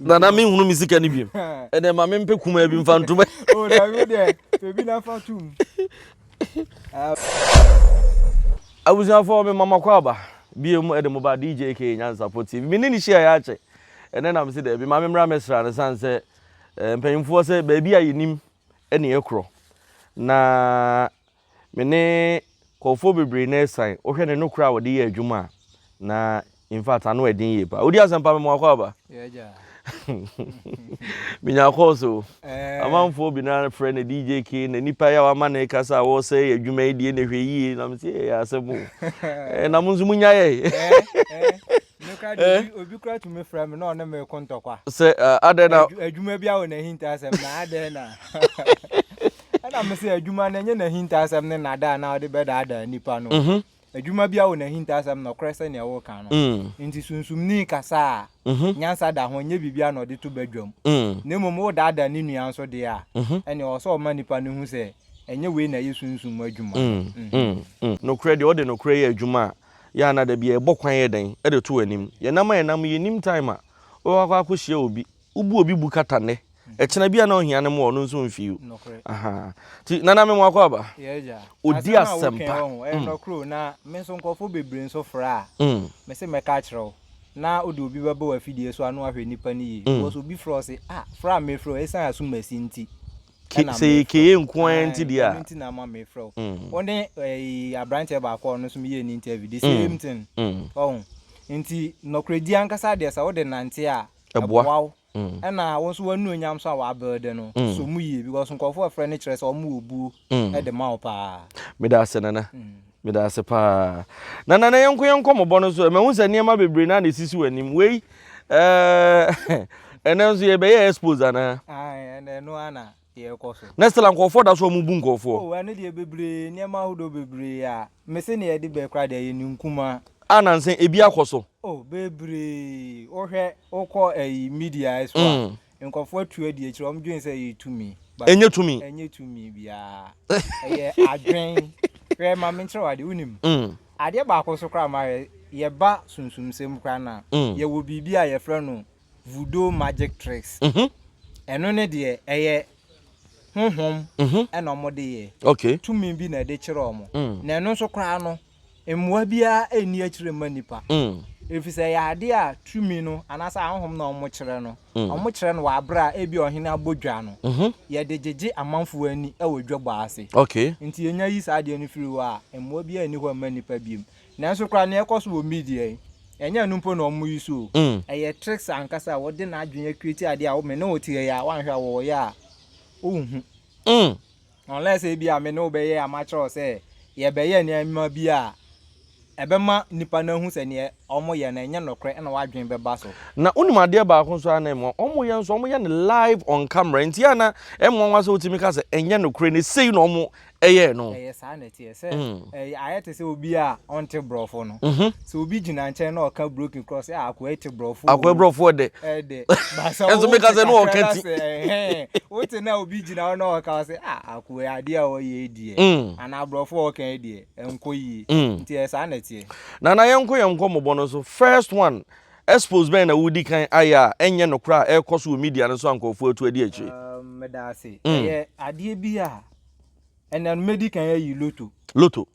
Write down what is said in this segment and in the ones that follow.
na me hunu misika ni biem ene ma me mpe kuma bi mfa ntoma oh na we de bebi na fa tum abuja for me mama kwaba biem ede mo ba Djka Nyansa po TV me ni share ya ache ene na me se de bi ma me mra mesra ne sanse mpanyimfo se ba bi ayenim ene ekro na me ne kofo bebre na esan ohwe ne no kra wo de ye adwuma na in fact anu edin ye pa Odiasempa me mo kwaba yeah minya koso amanfo bi na friend Djka na nipa ya wa ma na kasa wo say adwuma yi de na hwe yi na me say ya asemu na munzu munya ye obi kra to me frame na ona me kontokwa say adena adwuma bia wo na hinta asem na adena ana me say adwuma na nye na hinta asem ne na da na ode beda ada nipa no adwuma bia wo na hinta asem na krese ne wo kan no nti sunsum ni kasa nyansa da ho nye bibia na ode to badwam ne mom wo da da ni nua nso de a ene wo so ma nipa ne hu se enye we na yesunsum adwuma no credit ode no credit adwuma ya na da bia ebokwan ye den e de to anim ye nam ye nim time a wo akwa obi ubu obi bu kata ne e chena bia na ohia ne mo no nso mfiu aha ti nana me mo akwa ba yeah Odiasempa no kro na me so nkofo bebre nso fra me se me ka kiro na odi obi baba wa fidie so anu ahwe nipa ni yi wo so bi fro se fra me fro esan asu masinti se ke enkwenti dia nti na ma me fro wonde abrante ba ko no so me ye ni interview the same thing nti no kredi ankasa de sa wo de nante a eboa na won so wanu onyam so wa abelde no so mu yi because nkofo frɛ ne kire so mu obu e de ma opa me da ase nana me da ase pa nana na yenko mobo no so me hu se niema bebre na sisi wanim wei enenso ye be ye expose ana ene no ana ye koso next la nkofo da so mu bu nkofo ane de bebre niema hodo bebre a me se ne ye de be kra de ye nkuma ananse ebi akoso bebre ohwe okọ media eso nkofo atu adi ekiro omdwen se ye tumi enye tumi bia eye adwen kre ma mentre wade unim ade ba akoso kra ma ye ba sunsum sem kra na ye wo bibia ye frɛ no voodoo magic tricks eno ne de eye honhom ena omode ye okay tumi bi na de kire omo na eno so kra no emwa bia eni akire manipa efise ya ade a tumi no anasa ahom na omo kire no wa bra ebi ohene abodwa no ye de jeje amanfo ani e wodwabo ase okay nti enya yi sa ade no firi wa emwa bia eni ho manipa biem na so kra na ekoso wo media enya numpo na omo yi so eye tricks ankasa wo de na adwen create ade a wo me na otie ya wanhwa wo ya ohun unless e bia me no be ye amateur say ye be ye ni ma bia ebema nipa na hu se ne omo ye na enya nokre na wadwen be ba so na unimade ba ko so ana mo omo ye nso omo ye ne live on camera nti ana emo nwa so otimi ka se enya nokre ne sei no omo eye no sa na tie se ayete se obi a onte brofo no so obi gina nche na oka broken cross akwa ete brofo de ba so enso me ka se no okati wote na obi gina na oka se akwa ade a wo ye die ana brofo oka die enko yi nti sa na tie na yenko mobo no so first one expose ben na wudi kan aya enye no kra e koso media no so ankofo atu adi achi me da se ade bi a enen medical yi loto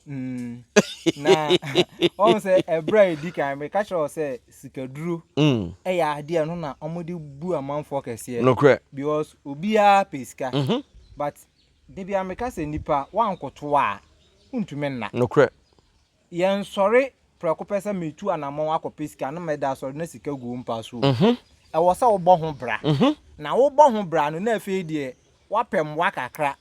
na on say ebra di kan me ka sure say sikaduro ya ade no na omodi bu amanfo kese no kra because obi a pesika but de bia me ka say nipa wankoto a untumi nna no kra yen sorry prekopesa metu anamon akopesika na meda sorry na sika gu mpa so e wo sa wo bo ho bra na wo bo ho bra no na afi de wapem wakakra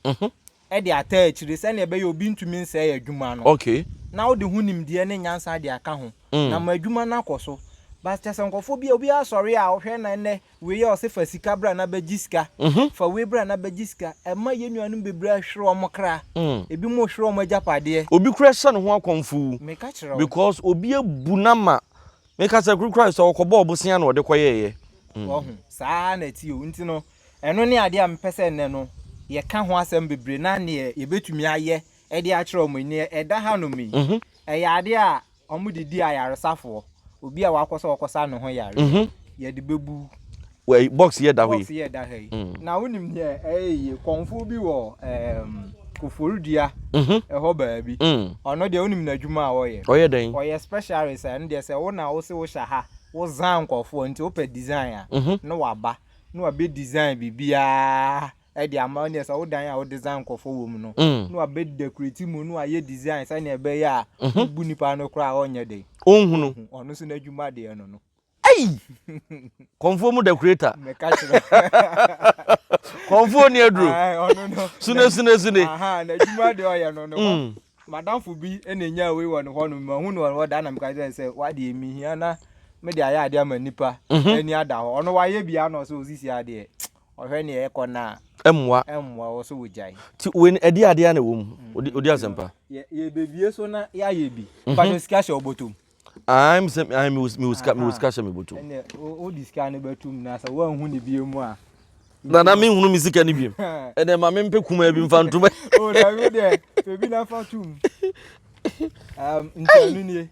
e de atachiri se na ebe ye obi ntumi nse ya adwuma no okay na wo de hunim de ne nyansa de aka ho na ma adwuma na akoso ba chese nkofo bi obi a sorry a ohwe na ne we ye ose sika bra na bagiska fa we bra na bagiska e ma ye nuanu bebre ahwere o mokra ebi mo hwere o majapade obi kura se no ho akonfu because obi abu na ma me ka se kura so okobo obosia na ode koyeye ohun saa na ti o nti no eno ne ade a mpese ne no ye ka ho asem bebre na ne ye betumi aye e de a kire o mo ni e da ha no mi e ya ade a omudidi ayaresafo obi a wakoso no ho yare ye de bebu we box here that way box here that way na wonim here konfo bi wo koforudia ho baabi ono de wonim na adwuma a woye den oye specialist and de se wo na wo se wo sha ha wo zan nkofo nti wo pe design a no waba no wabe design bibia e de ama ne se wo dan a wo design nkofo wo mu no no wabe decorate mu no aye design sa na ebe ya bu nipa no kra onye de onhunu ono so na adwuma de no ai conform decorator me catch no conform ni adru ono no sune aha na adwuma de oye no madam fu bi e na nya we won ho no ma hu no wo da na me ka say wa de mi hia na me de aya ade ama nipa ani ada ho ono wa ye bia no so osisi ade ohwe ne e ko na emwa wo so wojai ti we edi ade na wo mu Odiasempa ye bebie so na ya ye bi pa no sika she obotom I'm discuss me botu ene o discuss ne batum na sa wa hu ne bie mu a na me hunu misika ne biem ene ma me mpe kuma bi mfa ntoma o na we de bebi na fatum ntanu nie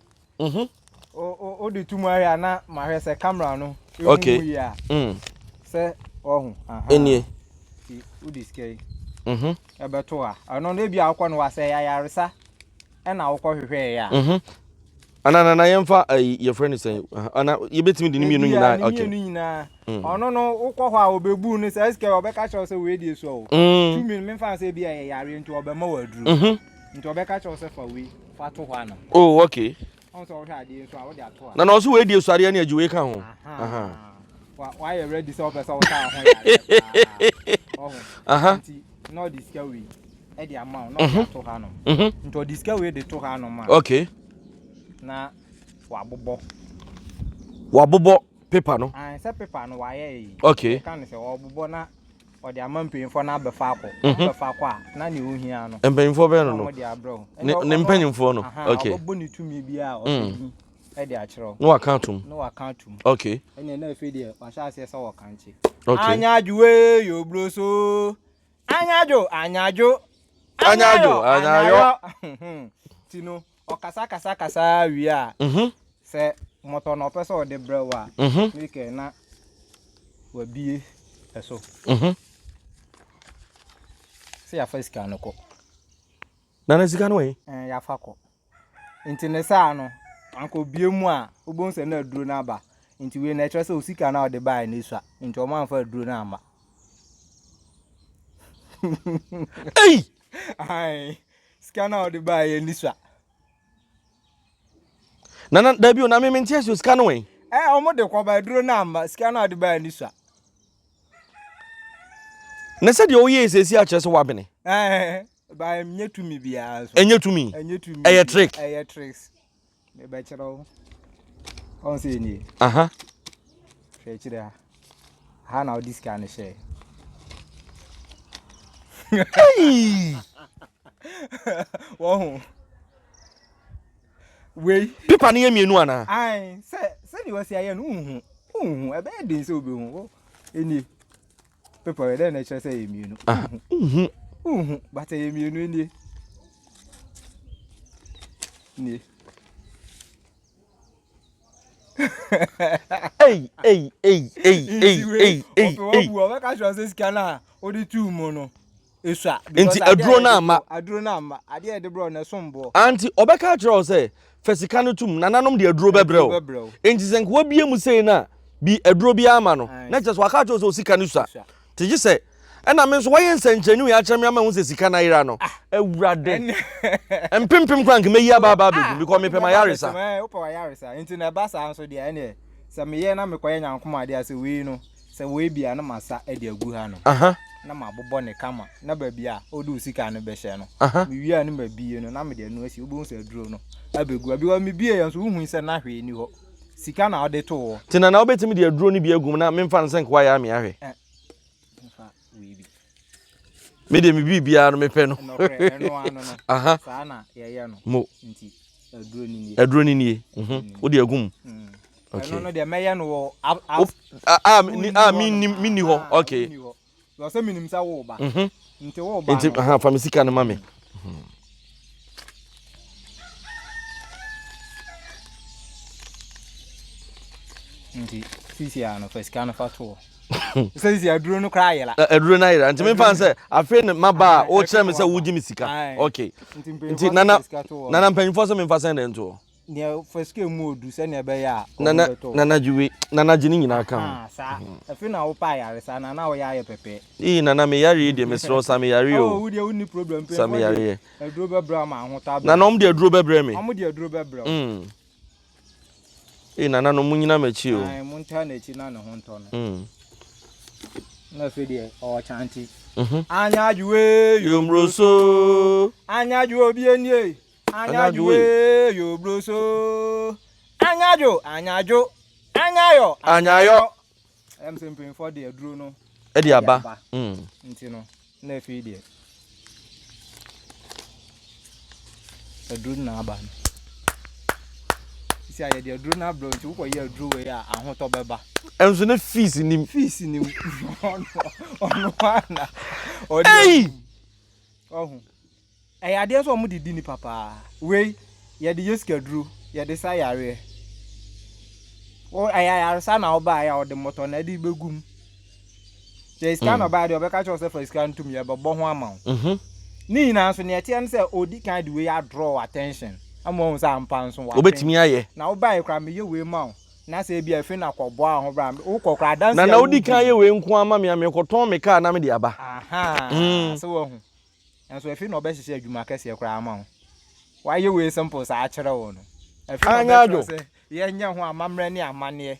o de tumu area na ma hwe se camera no okay se ohun enie o discuss e beto a ano na bia akọ no wa se ya yaresa e na akọ hwehwe ya ana yemfa your friend is saying ana yebetimi de nimi no nyina okay nyina ono no ukọ hɔ a obebu no say ske obeka chaw say we dey so o 2 million me fan say bia yare nti obema waduru nti obeka chaw say fa we fa to hɔ ana oh okay on so hwɛ ade so a wo de ato a na no so we dey so ade na ajuwe ka ho why you ready so person wo ta ho yare nti no discovery e dey amount no to hɔ no nti discovery dey to hɔ no ma okay na wabobo paper no say paper no wa ye okay kan say wabobo na o de amampemfo na befa akọ a na ne ohia no empemfo be no no de abro ne mpanyimfo no okay wabobo ni tumi bia o e de akero no accountum okay ene na fe de wa sha se so kanche okay anyajuwe yo broso anyajo tino okasa wi a se moto no peso de brewa wike na wabie eso se ya fa sika no ko na sika no ya fa ko nti ne sa no anko bie mu a obon se na aduro na aba nti we na etre se osika na ode bai na sua nti o man fa aduro na amba ai sika na ode bai ni sua na dabi na me mentia so sika no wen omo de kwa ba duro na amba sika na ode bai ni sua na se de o ye sesi a kire so wabene ba nyetumi bia so enyetumi eye tricks me ba chiro on se ni she chira ha na odi sika ne she wo we pipa ne yemienu ana ai se ni wasi aye no hu e be de se obi hu eni pipa we de na chere se yemienu but yemienu ni hey o ka sho se scanner o di tu mu no esua enti aduro na ama ade de bro na sombo anti obeka kire say fesika no tum nananom de aduro bebreo enti senko wa bie mu sei na bi aduro bi ama no na kire so aka kire so osika no sua tiji se ena me so waye nsanchani ya kire me ama hu se sika na ira no awurade empempem kwank me yi aba be because me pe ma yaresa o pa wa yaresa enti na ba sa so de ene se me ye na me koye nyankoma de ase we no se we bia na masa e de agu ha no na mabobo ne kama na ba bia odu sika no be hye no me wi anu ma bie no na me de no asi obo se aduro no abegu abi wa me bie yan so hu se na hwe ni ho sika na ode to ho tina na obetimi de aduro ni bi agum na me mfa nsen kwa ya me ahwe mfa we bi me de me bibia no me pe no no sa na ye no mo nti aduro ni nie wo de agum okay no de meye no mini ho okay so say minim sa wo ba nti wo ba nti fa me sika no mame nti sisi ano fa sika no fa to Says you aduro no cry la. Aduro na ira. Nti me fan say afi ne maba o kire me say wo gi me sika. Okay. Nti nana mpanyimfo so me fa sen den to. Ne first game mu odu se ne be ya. Nana juwe. Nana jini nyina ka. Ah sa. Afi na wo pa yare sa na wo ya ye pepe. Nana me yare de me sro sa me yare o. Oh wo de wo ni problem pe. Sa me yare. Aduro be bra ma ho ta. Nana om de aduro be bra me. Om de aduro be bra. Nana no munyina machi o. Ai mun ta na chi na ne ho nto no. Na fe de o chanti. Anya juwe yomroso. Anya ju obi enie. Anya juwe yomroso. Anyajo. Anyayo. Em simping for the aduro no. E di aba. Nti no. Na fe de. Aduro na aba. Si aye de aduro na bro nti wo ye aduro we a ahoto beba. Enso na fees nim. Ono ana. Hey! Ohun. Ade so mo didi ni papa. We ye de yeska aduro, ye de sa yare. O ayare sa na oba ya o de moto na de begum. Je scan oba de obeka cho se for scan to me e bebo ho ama. Ni na so ne ete se odi kan de we ya draw attention. Amo nsa ampa nso wa. Obetimi aye. Na oba e kra me ye we ma. Na se bia fe na kwọbọ ahụ bra wo kwọkra dance na odi kan ye we nko ama me amekoton me ka na me de aba so wo hu enso efe na obehihye adwuma kese kra ama ho wa ye we simple sa akere wo no efe na obehihye ye nya ho amamre ne amane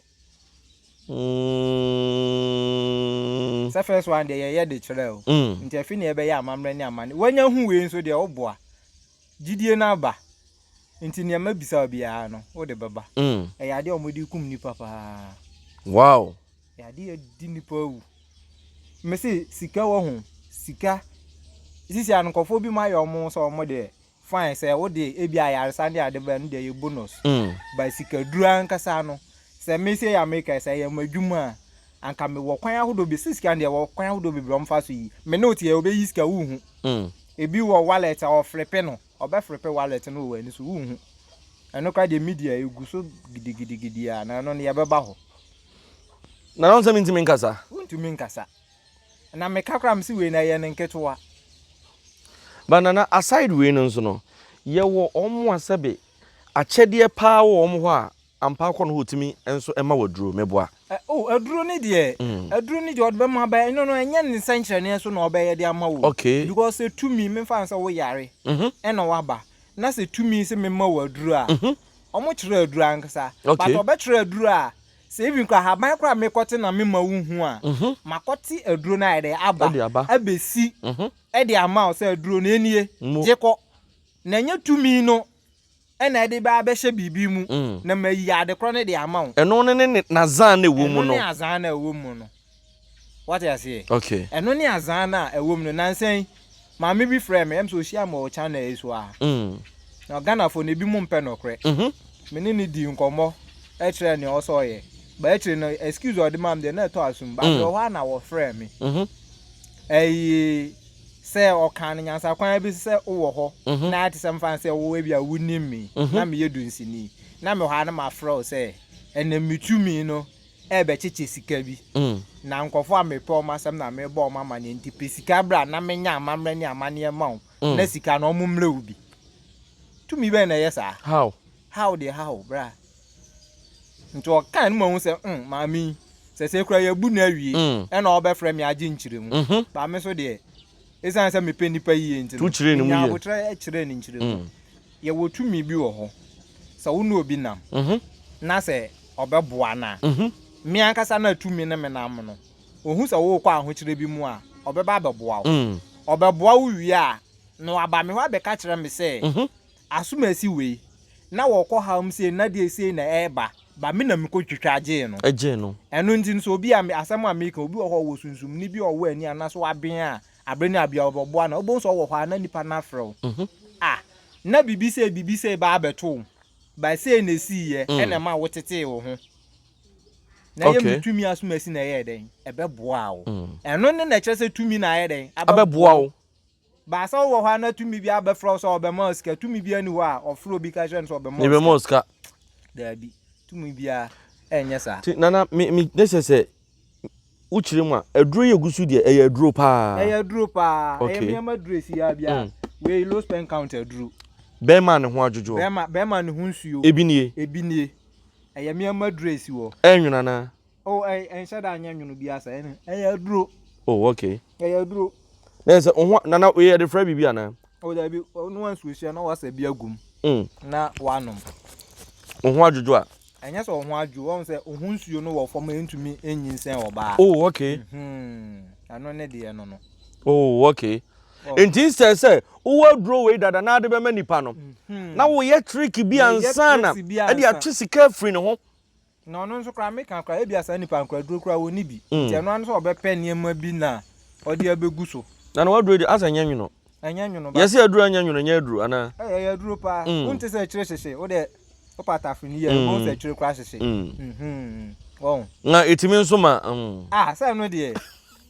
se first one de ye de kire o nti efe na ebe ye amamre ne amane wanya hu we nso de oboa gidie na aba nti ne ma bisa bia no wo de baba ya de omodi kum ni papa wow ya de di ni pa wu me se sika wo ho sika sisi ankofo bi ma yo mo so mo de fine say wo de e bia ya sande ade ba no de ye bonus ba sika duru ankasa no se me se ya make say ya madwuma anka me wo kwan ahodo bi sika de wo kwan ahodo bi bro mfa so yi me no tie obe yi sika wu hu ebi wo wallet or flippe no obe flippe wallet no wo ani so wu hu eno ka de media egu so gidigidi ya na no ne ya beba ho na no se minti minkasa untumi nkasa na me kakra msi we na ye ne nketoa banana aside we no nso no ye wo omo asebe achede pa wo omo ho a ampa akọ no hotimi enso ema waduro meboa aduro ni de odbe ma ba no enye ne sankyere ne so na obe de ama wo because say to me me fa nsa wo yare ena waba na say to me say me ma waduro a omo kire aduro ankasa but obe kire aduro a say even kwa haban kwa me kote na me ma wo hu a makoti aduro na ide aba abesi e de ama o say aduro na enie jeko na enye to me no ena de ba behye bibi mu na mayi ade kro ne de ama wo eno ne nazan na ewo mu no eno ne azan na ewo mu no what you say okay eno ne azan na ewo mu no nansen ma me bi frame em so shia mo channel esu a na Ghana fo ne bi mu mpe no kre me ne di nkomo e kire ne oso ye ba e kire no excuse odi mam de na to asum ba do ha na wo frame say o kan nyansa kwan bi se wo ho na ati sem fan se wo bia wuni mi na me yedu nsini na me ha na ma fro say ene mitumi no e be cheche sika bi na nkofo a me pe o masem na me bo o mama ne nti pe sika bra na me nya amamre ne amane ma o na sika no mo mre ubi tumi be na yesa how bra nto kan mo hu se mami se kura ya bu na awie e na obefre me age nchiremu ba me so de esan se me pe nipa yie nti tu chire ni mu ye ya botre e chire ni nchiremu ye wotumi bi wo ho sa wo no obi nam na se obeboa na mi ankasa na tumi ne me nam no ohu se wo kwa ho chire bi mu a obeba abeboa wo obeboa wo wi a no aba me ho abeka chire me se asumasi we na wo kọ ha m se na de se na eba ba me na me ko twitwa age no age no eno nti nso obi a asem America obi wo ho wo sunsum ni bi owo ani anaso aben a abreni abia oboboa na obo nso wo ho na nipa na frɛ na bibi se ba abeto ba se na si ye ena ma wotete wo ho na ye mutumi asumasi na ye den ebeboa wo eno ne na kire se tumi na ye den abeboa wo ba sa wo ho na tumi bi abefro so obema ska tumi bi ani wo a ofro bi ka hwe so obema ni be moska da bi tumi bi a enye sa nana me dese se uchirima eduro ye gusu de eduro pa eduro pa me ma duro si ya bia we low spend count eduro be ma ne ho adwojo be ma ne ho nsuo ebinie me ma duro si wo enwuna na oh enhye da anya nwunu bi asa eduro oh okay eduro na se ho na we de fra bibia na oh da bi no wan suo na wasa bi agum na wanom ho adwojo a anya so ho adwo won se ho nsuo no wo fom entumi enyinsen oba oh okay ano ne de no oh okay enti say wo aduro we dada na de be manipa no na wo ye trick bi ansana e de atwe sika free ne ho no nso kra make kan kra e bia sa nipa kra aduro kra woni bi nti no so obepe niema bi na odi abegu so na no aduro de asa nya nwuno ba yesi aduro anya nwuno nya aduro ana aduro pa unti se kire hyehe wo de opata fini ye bo se kire kra hyehe won na etimi nso ma say no de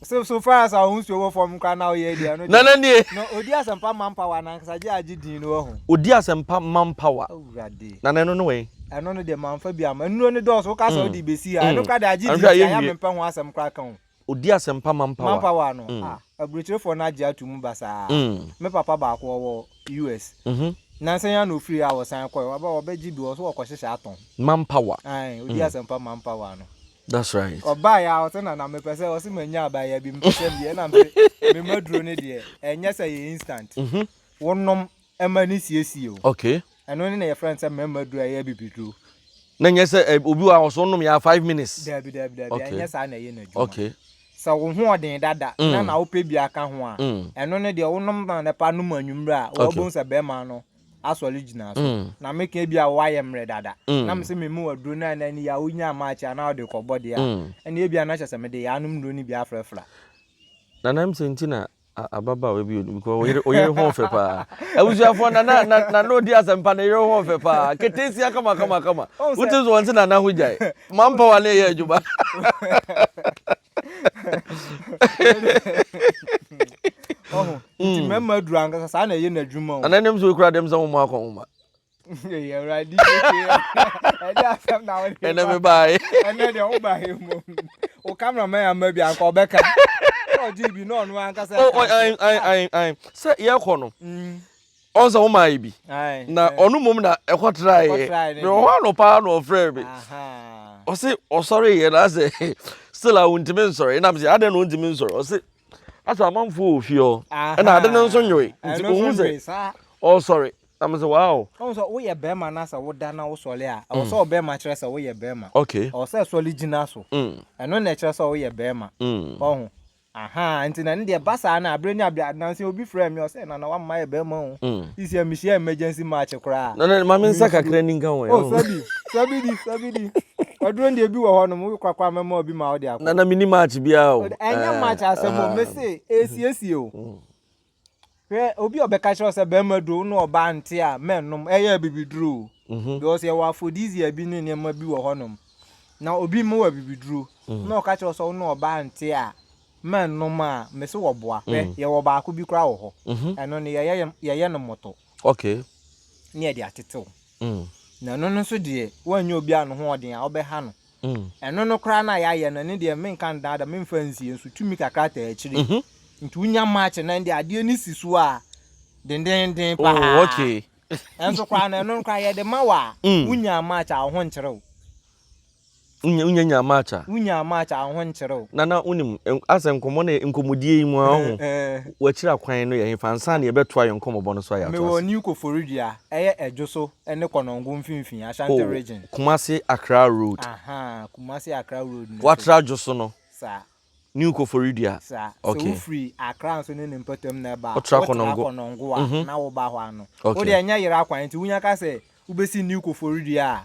so far as our unsuo wo form kra na o ye dia no na nie no Odiasempa manpower na nkasaje agi din no ho Odiasempa manpower awurade na no we eno no de manfa bi ama enu no do so ka so di besi ha no ka da agi din ya mempa ho asem kra kan Odiasempa manpower no abuchirefo na agi atumu basa me papa ba ko wo US na san ya no free a wo san ko wa ba obeji bi wo so ko hyehyɛ aton manpower Odiasempa manpower no that's right oba ya o na me pese o si manya abaya bi mpese bi na me maduro ne de enye say instant wonom emani siesie o okay eno ne na your friend say me maduro ya bibiduro na nye say obi wa so nom ya 5 minutes dabi enye say na ye na djuma okay so wo ho odin dada na wo pe bi aka ho a eno ne de wonom na pa no manwumra wo bon say be ma no asoli gina so na make bia waye mre dada na mse memu waduro na na ni ya onya amacha na ode ko body a ene bia na chese me de ya anum ndo ni bia frefra na nam sentina ababa we bi because oyere ho fe pa abusuafo na no Odiasempa na yere ho fe pa ketesi kama utizo wanti na ho jai manpower na ye ajuba nti memma duru anka sa na ye na dwuma o ananem so kura dem so mo akon ye radi ke ade asem na we ene me bai ene de o bai mo o cameraman am bia anka obeka o GB no no anka say ai say ye kọ no onso wo mai bi na onu mom na ekotra ye me ho no pa no frɛ bi o say o sorry ye na say still I won't mean sorry na me say ade no won't mean sorry o say asa amanfo ofio na ade no nso nyoe nti ohun say oh sorry I'm say wow so wo ye bema na sa wo da na wo sole a wo so bema kire sa wo ye bema okay o say sole gina so eno na kire sa wo ye bema ohun nti na ndi basa na abreni abia na say obi frame me o say na wa ma ye bema o isi amishia emergency match kra na ma me nsa kakra ni nkan wo oh sabidi oduro ndi ebi wo ho no mo kwakwa mema obi ma wo de akọ na mini match bia o enya match asemo me say esi o obi obeka chiro se bema do no oba nte a mennom eye bibiduro because ye wa afodisia bi ne nema bi wo honom na obi mo wa bibiduro na oka chiro so no oba nte a mennom a me se wo boa ye wo ba ko bi kra wo ho eno ne ye no moto okay ne ye de atetew na no so de wanyo obi ano ho odin a obeha no eno no kra na ya no ne de men kan dada men fansie nso tumi kakra ta akiri nti unya match na ndi ade ni sisu a den pa oh okay enso kwa na no kwa ye de mawa unya match a ho nkyerɛw unya match a ho nkyerɛw na unim asem komo na nkomodie mu a ho wakira kwan no ye fansa na ye beto ayo nkomobo no so ya to me woni ko foridia eye edwoso ene konongo mfimfin Ashanti region Kumasi Accra road Kumasi Accra road watra dwoso no sa New Koforidia. Okay. So free Accra so ne mpatam na ba. Otra konongo na wo ba ho ano. O de anya yira kwan nti wunya ka se ubesi New Koforidia.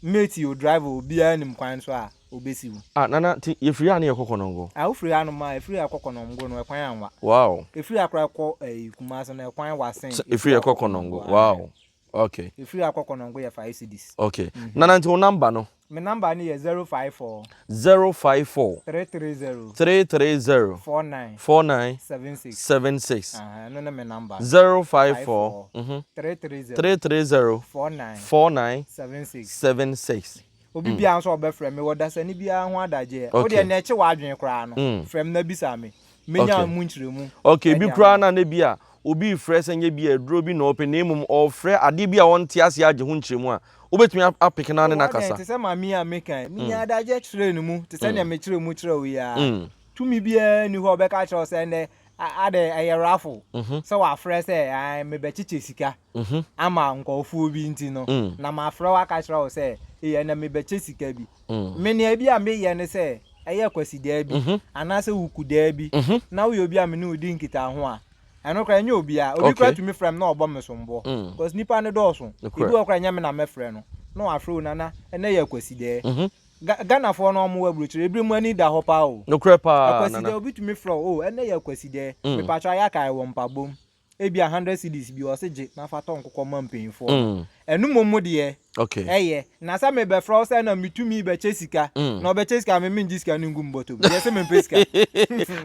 Mate you drive obi anim kwan so a obesi wu. Nana ye free an ye kokonongo. O free anu ma e free akokonongo no e kwan anwa. Wow. E free akra ko Kumasi na e kwan wasen. E free akokonongo. Wow. Okay. E free akokonongo ye 5 cedis. Okay. Nana nti o number no. My number ni 054 330 49 76 no na my number 054 330 49 76 obi bia nso obefrɛ me wodasani bia ho adaje wo de na eche wadwen kra no frɛm na bisa me menya mu nkyeremu okay bi kra na na bia obi frɛ sɛ nye bia aduro bi na open name or frɛ ade bia won te ase agye ho nkyeremu a obetumi apekena ne nakasa te sɛ ma mi a mekan menya adaje kyerɛ ne mu te sɛ ne me kyerɛ mu kyerɛ wo ya tumi bia ni ho obɛka kyerɛ sɛ ne ade ɛyɛ raffle sɛ wa frɛ sɛ ai me bɛkyeche sika ama nkɔfuo bi nti no na ma frɛ wa ka kyerɛ wo sɛ ɛyɛ na me bɛkye sika bi me ne bia me yɛ ne sɛ ɛyɛ kwasi daa bi anase wuku daa bi na wo obi a me ne odi nkita ho a ɛno kra nye obi a obi kra tumi frɛ me na ɔbɔ me sombo because nipa ne dɔɔso ibi okra nya me na me frɛ no na wa frɛ na ɛna yɛ kwasi daa Ghana for no mo wabruchire ebri mu ani da ho pa o no kra pa kwasi daa obi tumi frɛ o ɛna yɛ kwasi daa me pa twa ya kai wo mpabom ebi 100 cedis bi o se je na fa ton kokɔ ma mpanyinfo enu momu de okay eye na sa me be frɔ se na mitumi be chesika na obe chesika me minji sika ni ngum boto ye se me pesika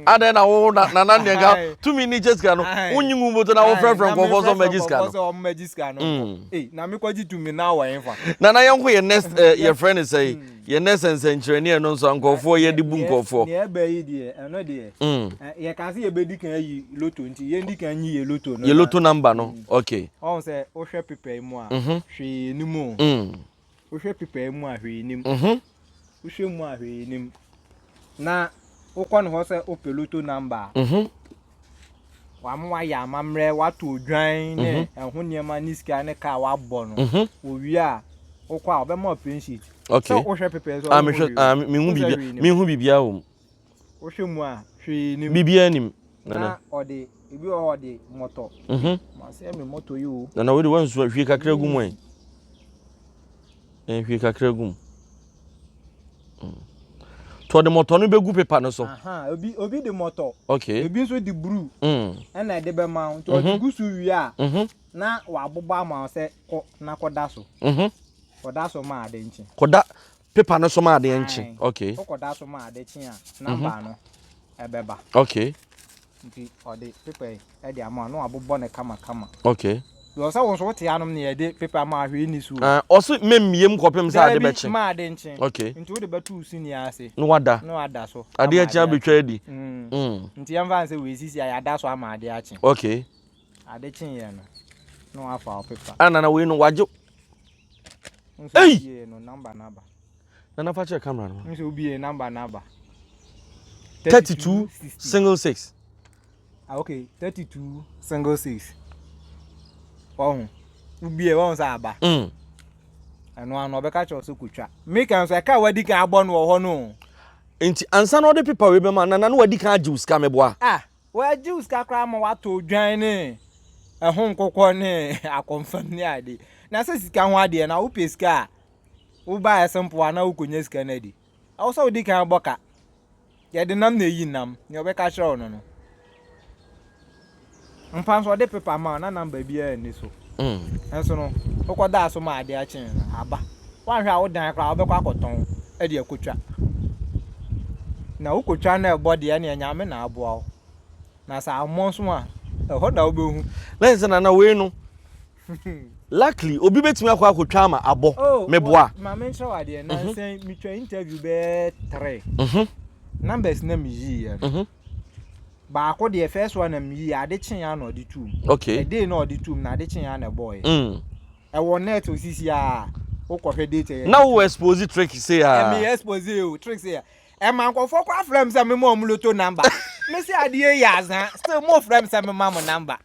ada na wo na nega tumi ni chesika no unyi ngum boto na wo frɛ nkɔfɔ so majiska no so majiska no na me kwaji tumi na wa enfa na yanko ye next your friend is say ye next engineer no so nkɔfɔ ye di bu nkɔfɔ ne eba yi de eno de ye kan se ye be di kan yi loto nti ye ndi kan yi ye loto no ye loto number no okay on say o hwɛ pepe mu a hwe ni mu o hwɛ pepe mu a hwe ni mu o hwɛ mu a hwe ni mu na o kɔ no ho sɛ o peloto number wa mo wa ya amamrɛ wa to odwan ne ɛho niema ni sika ne ka wa bɔ no o wi a o kɔ a obɛma open sheet okay so o hwɛ pepe so me hu bibia wo o hwɛ mu a hwe ni mu bibia nim na ɔde ebi ɔde moto ma se me moto yi o na we de wan so hwie kakra gum wan hwie kakra gum to de moto no begu paper no so obi de moto okay ebi so di brew na de be ma to de gusu wi a na wa boba ma se ko na koda so koda so ma ade nchi koda paper no so ma ade nchi okay koda so ma ade chi a number no ebeba okay nti ode paper e de ama no abobo ne kama okay yo sa won so te anom ne de paper ma ahwe ni su also memiem kopem sa ade beche ma ade nchi okay nti wo de betu su ni ase no wada so ade achi abetwa adi nti yamva nse we sisi ya da so ama ade achi okay ade chin ye no afa paper ana we no waje hey no number na fa check camera no nso obi number 32/6 okay 32/6 oh ubi won sa aba eno ano be ka cho so kutwa me kan so ka wadi kan abo no ho no enti ansa no de paper we be ma na no wadi kan agi uska meboa wa agi uska kra ma wato dwan ne ehon kokɔ ne akonfam ne ade na se sika ho ade na wo peska wo ba esempo ana wo konya sika na di awo so wadi kan boka ye de nam na yi nam ne obe ka kyerɛ no no mpan so de paper ma na number bia ni so enso no okoda so ma ade a chen aba wan hwa wo dan kra obekwa akoton e de akotwa na wo kotwa na body e na nyame na aboa na sa amon so a hoda wo behu lense na we no luckily obi betimi akotwa ma abo meboa ma mention ade na say mi twa interview be 3 numbers na mi yi ba ko de first one na mi yi ade chen ya na odi 2 okay e dey na odi 2 na ade chen ya na boy e wo net osisi a wo ko hwe data na wo expose trick say me expose o trick say e man ko for kwa frame say me mo loto number me say ade ya zan still mo frame say me ma mo number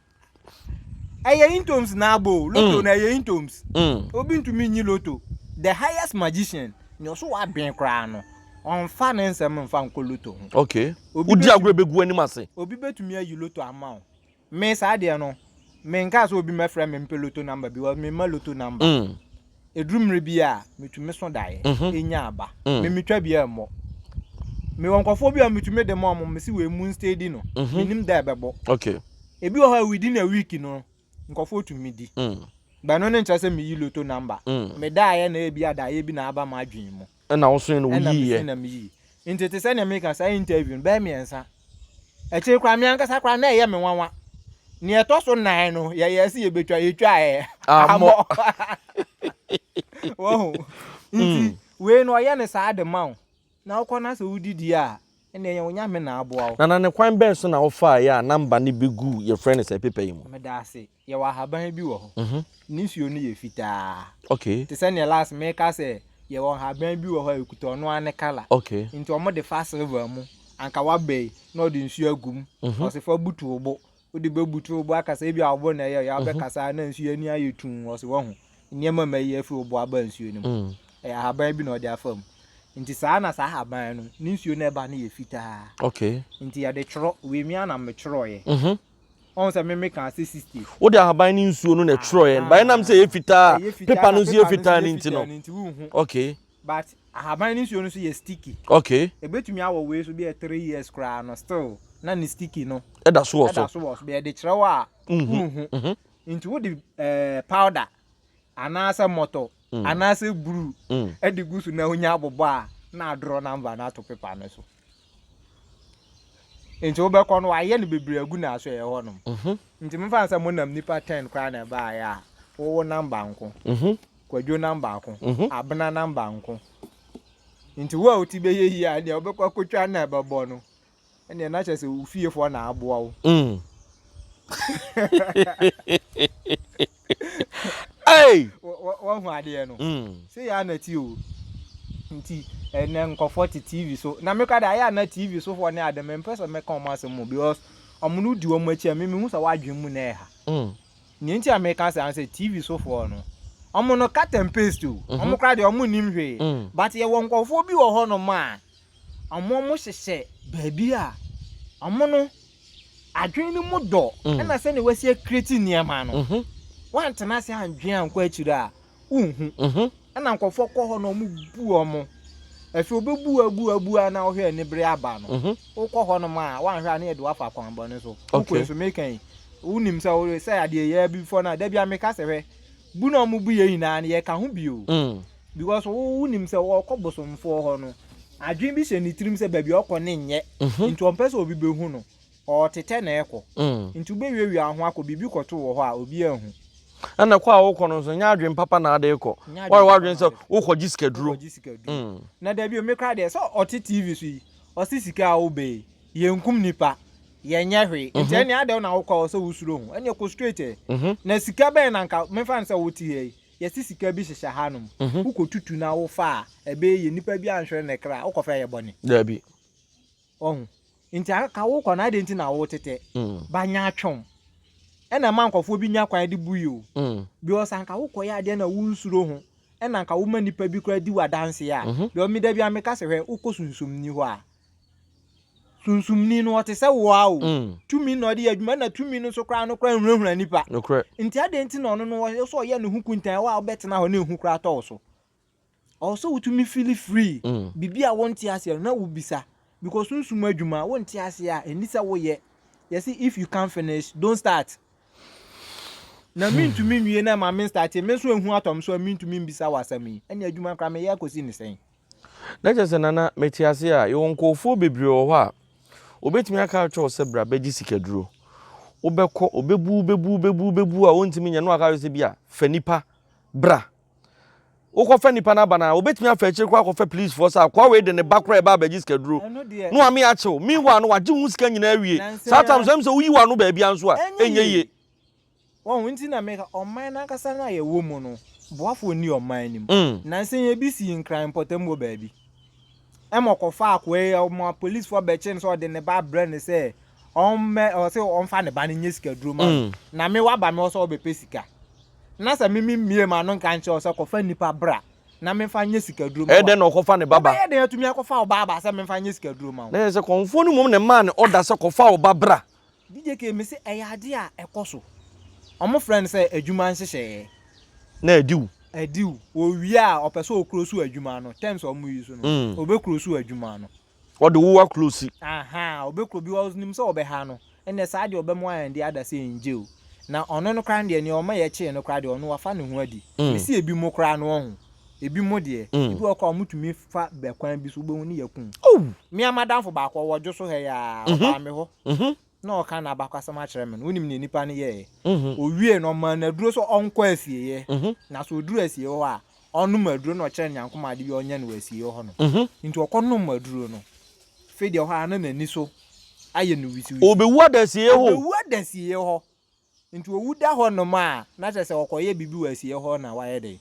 eye intoms na abo loto na eye intoms obi ntumi nyi loto the highest magician nyo so wa ben kra no on finance am mfa nkoloto ho okay udi agro begu anim ase obi betumi ayi loto amount me sa de no me nka so obi me frɛ me mpeloto number because me ma loto number edrumre bia metumi so dae enya aba me metwa bia mo me wonkofo bia metumi de mo me si we moon steady no minim da bebo okay ebi o ha within a week no nkofo tumi di ba no ne ncha se me yi loto number me dae na ebi adae bi na aba ma adwen mo na wo so no yi ye na me yi intete se na me ka sa interview be me ensa e che kwa me anka sa kwa na ye me nwanwa ni eto so nan no ye se ye betwa ye twa amo wow nti we no ye ne saa de ma wo na wo kona se wudidi a ene ye wonya me na aboa wo na ne kwan ben so na wo fa ya number ne bi gu your friend say paper yi mu me da ase ye wa haban bi wo ho nisuo no ye fitaa okay te se ne last me ka se ye wa haban bi wo ho ekuto ono ane kala okay nti omo de fast river mu anka wa be no de nsuo agum o se fa butu obo o de be butu obo akasa bi abo na ye ya be kasa na nsuo ani ayetun o se wo ho niema mayi afi obo aba nsuo ni mu haban bi na o de afam nti saa na saa haban no ni nsuo na eba na ye fitaa okay nti ya de chro we mi ana me chro ye on se me kan 60 wo de haban ni nsuo no na chro ye ba na me say ye fitaa paper no say ye fitaa ni nti no okay but haban ni nsuo no so ye sticky okay ebetumi awo we so be 3 years kra no still na ni sticky no da so be de chro a nti wo de powder anasa moto anasa brew edigusu na onya abobo a na draw number na to paper no so nti wo be kono aye ne bebre agu na so ye ho no nti me fa nsa mo nam nipa 10 kwa na ba ya wo number nko kwadwo number nko abena number nko nti wo oti be ye yi a ne wo be kwakotwa na bebo no ene na che se ufiefo na aboa wo hey wo hu ade no say ya na ti o nti ene nkofo TV so na me kada ya na TV so for ne adam empesa me kan ma asem because omunu di omo achi me hu sa wadwen mu na e ha ni nti America say TV so for no omono cut and paste o omo kra de omo nim hwe but ye won nkofo bi wo ho no ma omo mo hyehye ba bi a omo no adwen ni mu do na se ne wasi create niam no wan tena se andwen anko achira na nkofo kọ ho no mu bu omo efi obebu abu na ohwe ni bre aba no ukọ ho no ma wan hwe na ye do afa kwan bo ne so ukọ so mekan unim sa o say ade ye before na da bia meka se hwe bu na omu bu ye hina na ye ka ho bio because unim sa wo kobosomfo ho no adwen bi se ni tirim se ba bi okọ ne nye nti ompese obi be hu no o tete na ekọ nti ube wiwi aho akọ bibi kọto wo ho a obi ahu ana kwa wo kono so nya adwen papa na ade ko wa adwen so wo ko gisika duro na da bi o me kra de so oti TV so yi o sisika a wo be ye nkum nipa ye nya hwe nti ene ade na wo ko so wusuro hu ene ko straight na sika be na nka me fa nsa wo ti ye sisika bi hyehyɛ hanom wo ko tutu na wo fa ebe ye nipa bi anhwere ne kra wo ko fa ye bone da bi ohun nti aka wo ko na ade nti na wo tete ba nya atwom ena man kofo bi nya kwan de buyo bi o sanka wo koya de na wunsuro ho ena nka wo manipa bi kra di wadanse a de o mi da bi ameka se hwe ukosunsum ni ho a sunsum ni no te se wo a o tumi no de adwuma na tumi no so kra no kra nhurahura nipa nti ade nti no no so ye ne hukuntan wa obetena ho na ehu kra to so also utumi feel free bibia wonti ase na wo bisa because sunsum adwuma wonti ase a enisa wo ye yes if you can't finish don't start na mean to me wie na ma me start me so ehu atom so mean to me bisa wasami ene adwuma kra me ya kosi ni sen na je se nana metiase a yo nkofo bebre wo ho a obetimi aka cho se bra beji sikaduro obekọ obebu a ontimi nya no aka se bia fanipa bra ukọ fanipa na bana obetimi afa chiri kwa akọ police force akwa we de ne bakra e ba beji sikaduro no ami achew meanwhile no waje hu sika nyina awie sometimes am se uyi wa no ba bia nso a enye won nti na meka oman na kasa na ye wo mu no boafo ni oman nim na sen ye bi si nkran potem wo ba bi emokofa akwe mo police for bechen so de ne ba brand say o se on fa ne ba ne nyesika duro ma na me wa ba me so be pesika na sa mimi mie ma no kan che o se kofa nipa bra na me fa nyesika duro ma e de no kofa ne baba e de atumi akofa o baba se me fa nyesika duro ma na se konfo ni mum ne man order se kofa o babra Djka me se eyade a ekoso omo friend say adwuma nhyehyɛ na adiu o wi a opeso okrosu adwuma no terms omo yi so no obekrosu adwuma no o de wo close obekro bi was nim so obeha no ene saa de obemo and the other say nje o na ono no kran de ne omo ye che no kra de ono wafa ne ho adi mesi ebi mo kra no ho ebi mo de ebi okọ omutumi fa bekwan bi so obehu ne yakun mi amadamfo ba akọ wojo so he ya oba me ho no kan abakwasama kire me wonim ne nipa ne ye owie no man na duro so onko afie ye na so duro asie ho a onu maduro no kire nyankoma de bi onye no wasi ho no nti okono maduro no fe de ho ana nani so aye no wisi obewu adasie ho obewu adasie ho nti owu da ho no ma na chese okoye bibi wasi ho na waye de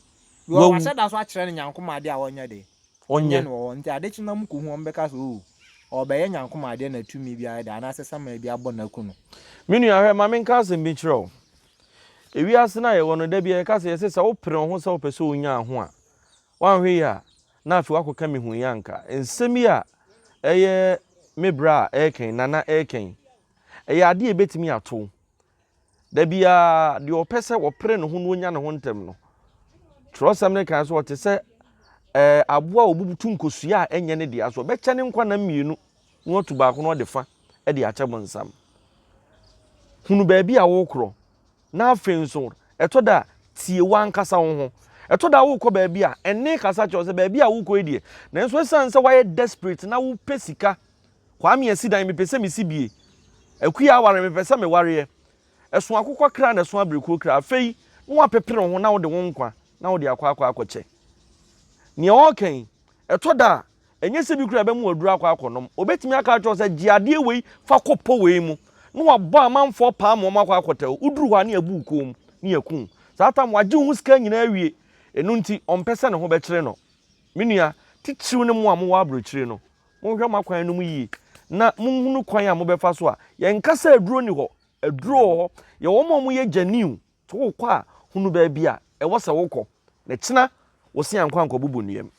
wo wa se da so akire nyankoma de a onye de onye no nti ade china mu ko hu ombeka so obeye nyankoma de na tumi bia da na sesa ma bia bɔ na ku no minu ahwe ma men ka se bi kire ewi ase na ye wono da bia ka se ye se wo pre ho se wo pese onya ho a wan hwe ya na afi wakoka me hu yanka ensemi a eye mebra eken nana eken eye ade e betimi ato da bia de opese wo pre ne ho no onya ne ho ntem no trosam ne kan so wote se aboa obubutu nkosua a enye ne dia so be kyene nkwa na mienu no otu ba ko no de fa e de ache bonsam hunu ba bia wo kro na afenso etoda tie wankasa wo ho etoda wo kɔ ba bia enne kasa che se ba bia wo kɔ edie na nso sanse waye desperate na wo pesika kwa me asidan me pese me sibie akuya aware me pese me ware eso akokɔ kra na so abrekuo kra afei no apepere ho na wo de wo nkwa na wo de akwa akɔche ne oken etoda enye se bi kra ba mu aduru akɔnom obetimi aka cho se giade wei fa kopo wei mu no wabɔ amanfo pa mo akɔtew uduru hwa ne abu kom ne yakun sata mo age hu ska nyina awie enu nti ompese ne ho be kire no menua titiw ne mo a mo wa abrochire no mo hwɛ makwan no mu yi na munhunu kwan a mo befa so a ye nkasa aduro ni ho aduro ho ye wo mo ye janiu to wo kwa hunu ba bia e wo se wo kɔ ne kyena wo se ankwa bubu nuam